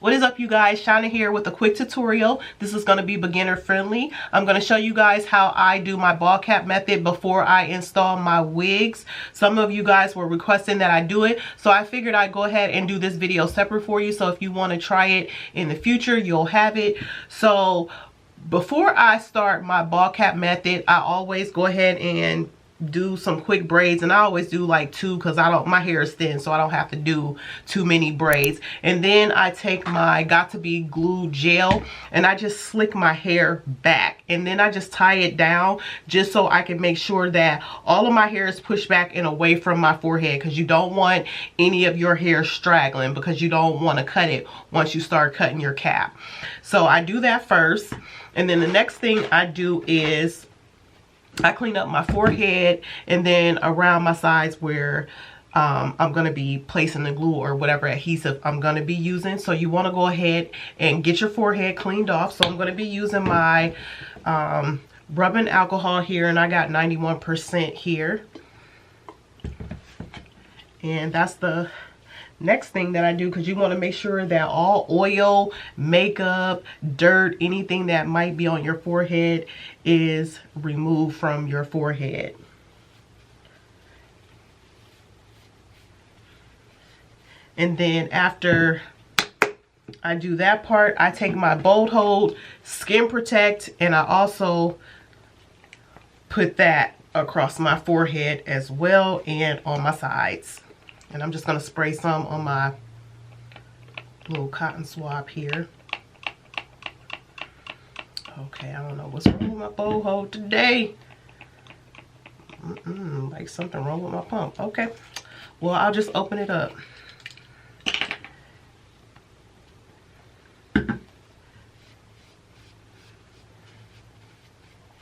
What is up, you guys? Shauna here with a quick tutorial. This is going to be beginner friendly. I'm going to show you guys how I do my ball cap method before I install my wigs. Some of you guys were requesting that I do it, so I figured I'd go ahead and do this video separate for you. So if you want to try it in the future, you'll have it. So before I start my ball cap method, I always go ahead and do some quick braids, and I always do like 2 because my hair is thin, so I don't have to do too many braids. And then I take my Got2b glue gel and I just slick my hair back, and then I just tie it down just so I can make sure that all of my hair is pushed back and away from my forehead, because you don't want any of your hair straggling, because you don't want to cut it once you start cutting your cap. So I do that first, and then the next thing I do is I clean up my forehead and then around my sides where I'm going to be placing the glue or whatever adhesive I'm going to be using. So you want to go ahead and get your forehead cleaned off. So I'm going to be using my rubbing alcohol here, and I got 91% here. And that's the next thing that I do, because you want to make sure that all oil, makeup, dirt, anything that might be on your forehead is removed from your forehead. And then after I do that part, I take my Bold Hold Skin Protect, and I also put that across my forehead as well and on my sides. And I'm just going to spray some on my little cotton swab here. Okay, I don't know what's wrong with my Bold Hold today. Like something wrong with my pump. Okay, well, I'll just open it up.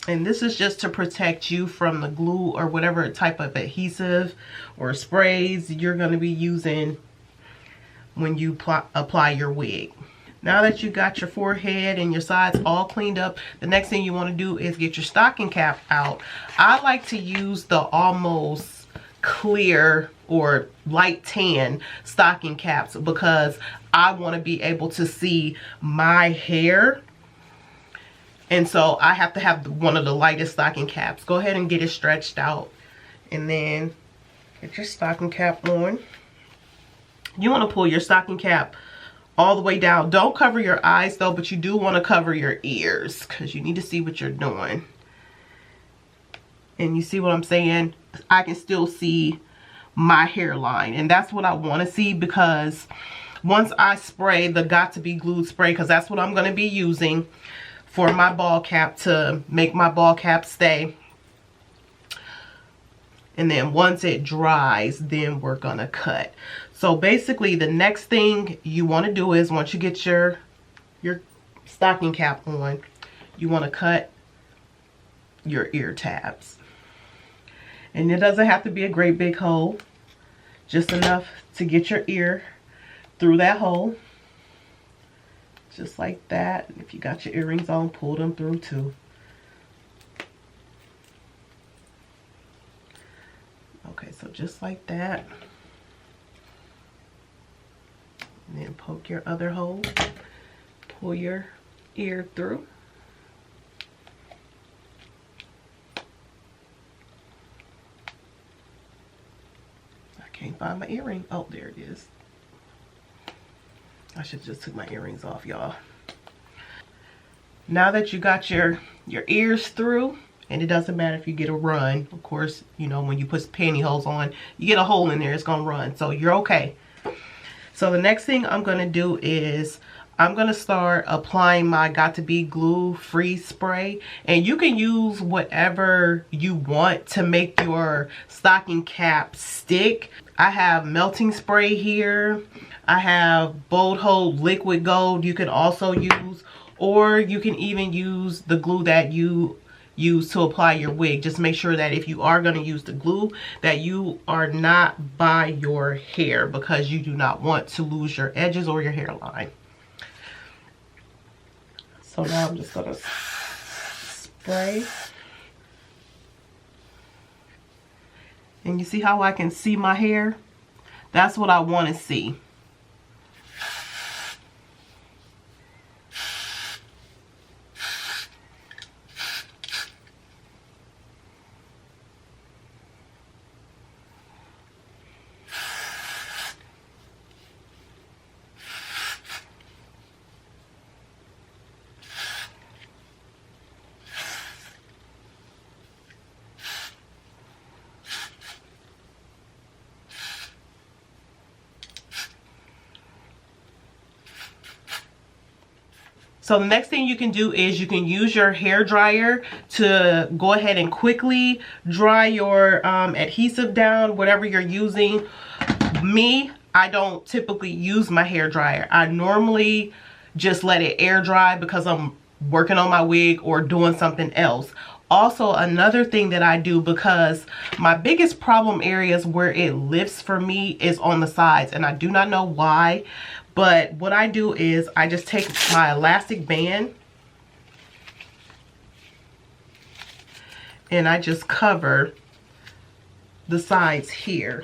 And this is just to protect you from the glue or whatever type of adhesive or sprays you're going to be using when you apply your wig. Now that you got your forehead and your sides all cleaned up, the next thing you want to do is get your stocking cap out. I like to use the almost clear or light tan stocking caps because I want to be able to see my hair. And so I have to have one of the lightest stocking caps. Go ahead and get it stretched out. And then get your stocking cap on. You want to pull your stocking cap all the way down. Don't cover your eyes though, but you do want to cover your ears, because you need to see what you're doing. And you see what I'm saying? I can still see my hairline. And that's what I want to see, because once I spray the Got2b glue spray, because that's what I'm going to be using for my ball cap to make my ball cap stay. And then once it dries, then we're gonna cut. So basically the next thing you want to do is, once you get your stocking cap on, you want to cut your ear tabs. And it doesn't have to be a great big hole, just enough to get your ear through that hole. Just like that. If you got your earrings on, pull them through too. Okay, so just like that. And then poke your other hole. Pull your ear through. I can't find my earring. Oh, there it is. I should just took my earrings off, y'all. Now that you got your ears through, and it doesn't matter if you get a run. Of course, you know, when you put pantyhose on, you get a hole in there, it's gonna run. So you're okay. So the next thing I'm gonna do is I'm gonna start applying my Got2b glue freeze spray. And you can use whatever you want to make your stocking cap stick. I have melting spray here. I have Bold Hold liquid gold you can also use, or you can even use the glue that you use to apply your wig. Just make sure that if you are going to use the glue, that you are not by your hair, because you do not want to lose your edges or your hairline. So now I'm just going to spray. And you see how I can see my hair? That's what I want to see. So the next thing you can do is you can use your hair dryer to go ahead and quickly dry your adhesive down, whatever you're using. Me, I don't typically use my hair dryer. I normally just let it air dry because I'm working on my wig or doing something else. Also, another thing that I do, because my biggest problem areas where it lifts for me is on the sides, and I do not know why, but what I do is I just take my elastic band and I just cover the sides here.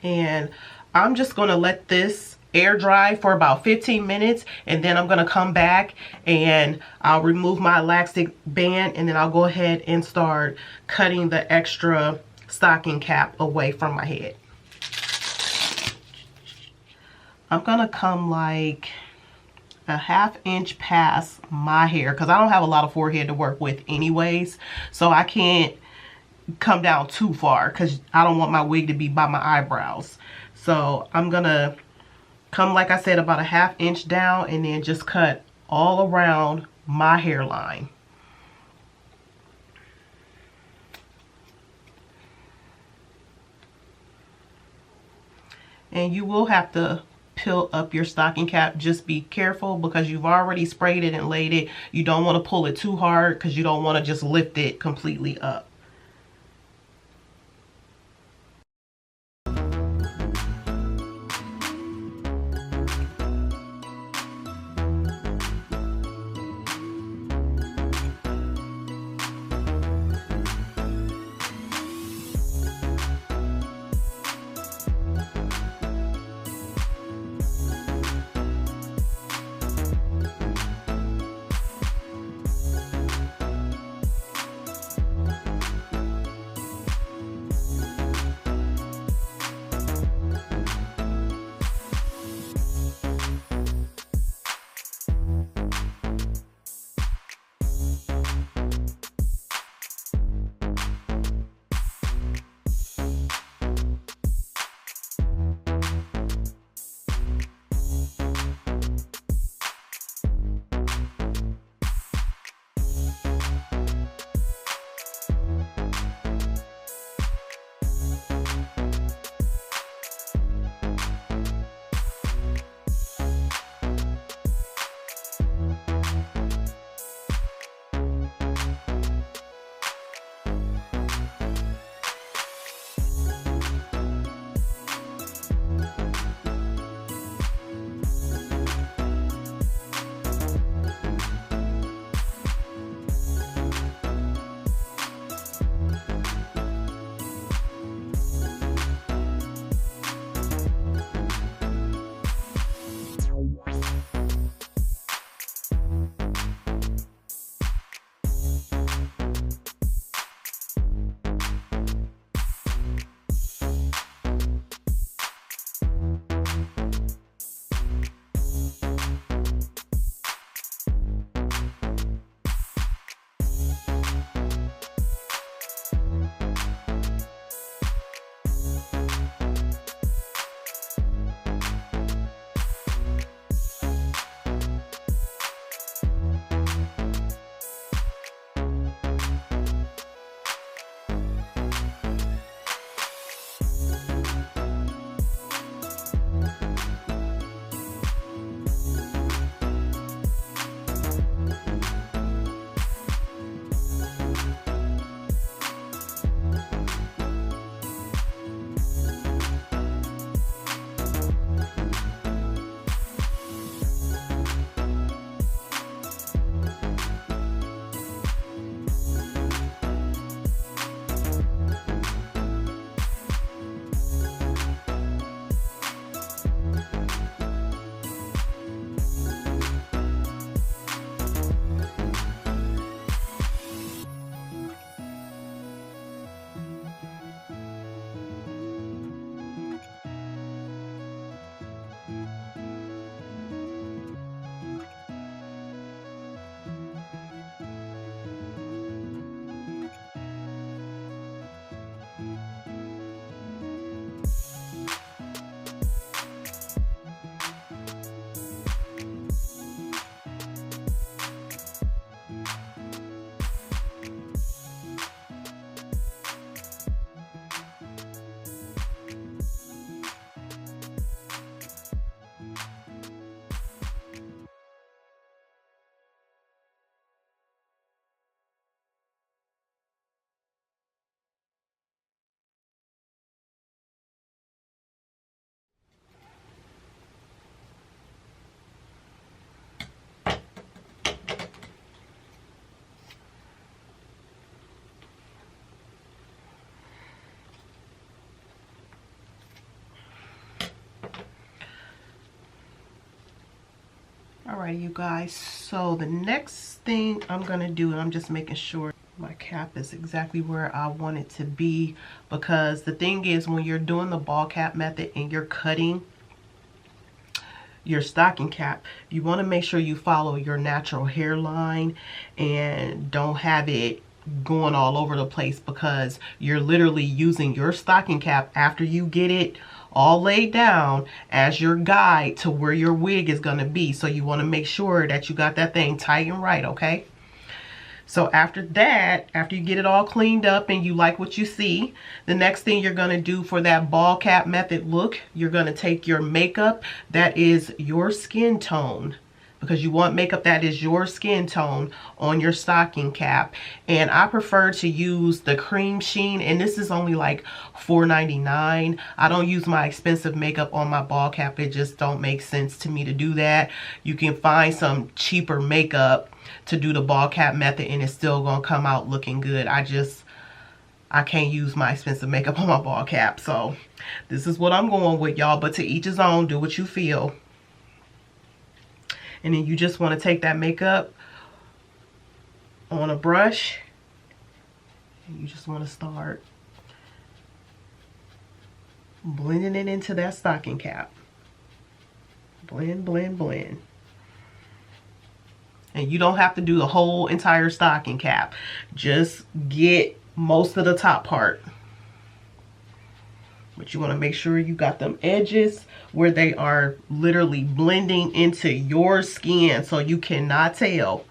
And I'm just going to let this air dry for about 15 minutes, and then I'm going to come back and I'll remove my elastic band, and then I'll go ahead and start cutting the extra stocking cap away from my head. I'm going to come like a ½ inch past my hair because I don't have a lot of forehead to work with anyways, so I can't come down too far because I don't want my wig to be by my eyebrows. So I'm gonna come, like I said, about a ½ inch down, and then just cut all around my hairline. And you will have to peel up your stocking cap. Just be careful because you've already sprayed it and laid it. You don't want to pull it too hard because you don't want to just lift it completely up. Alrighty, you guys, so the next thing I'm gonna do, and I'm just making sure my cap is exactly where I want it to be, because the thing is, when you're doing the ball cap method and you're cutting your stocking cap, you want to make sure you follow your natural hairline and don't have it going all over the place, because you're literally using your stocking cap after you get it all laid down as your guide to where your wig is going to be. So you want to make sure that you got that thing tight and right, okay? So after that, after you get it all cleaned up and you like what you see, the next thing you're going to do for that ball cap method look, you're going to take your makeup that is your skin tone, because you want makeup that is your skin tone on your stocking cap. And I prefer to use the cream sheen, and this is only like $4.99. I don't use my expensive makeup on my ball cap. It just don't make sense to me to do that. You can find some cheaper makeup to do the ball cap method and it's still gonna come out looking good. I can't use my expensive makeup on my ball cap. So this is what I'm going with, y'all, but to each his own. Do what you feel. And then you just want to take that makeup on a brush and you just want to start blending it into that stocking cap. Blend, blend, blend. And you don't have to do the whole entire stocking cap. Just get most of the top part. But you want to make sure you got them edges where they are literally blending into your skin so you cannot tell.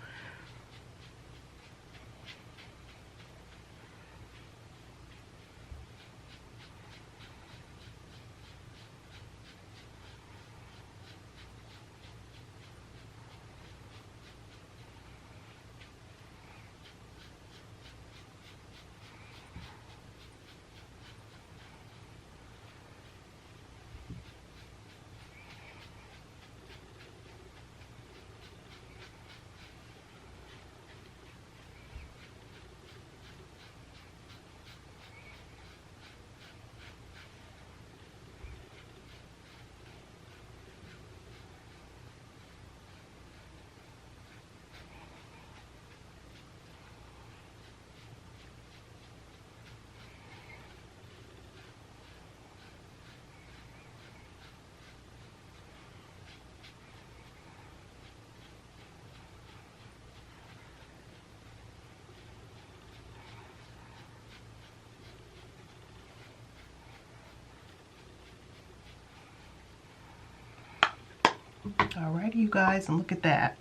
Alrighty, you guys, and look at that.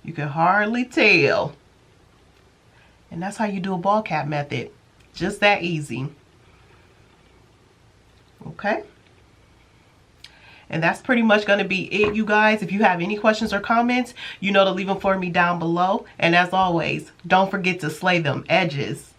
You can hardly tell. And that's how you do a ball cap method. Just that easy. Okay. And that's pretty much going to be it, you guys. If you have any questions or comments, you know to leave them for me down below. And as always, don't forget to slay them edges.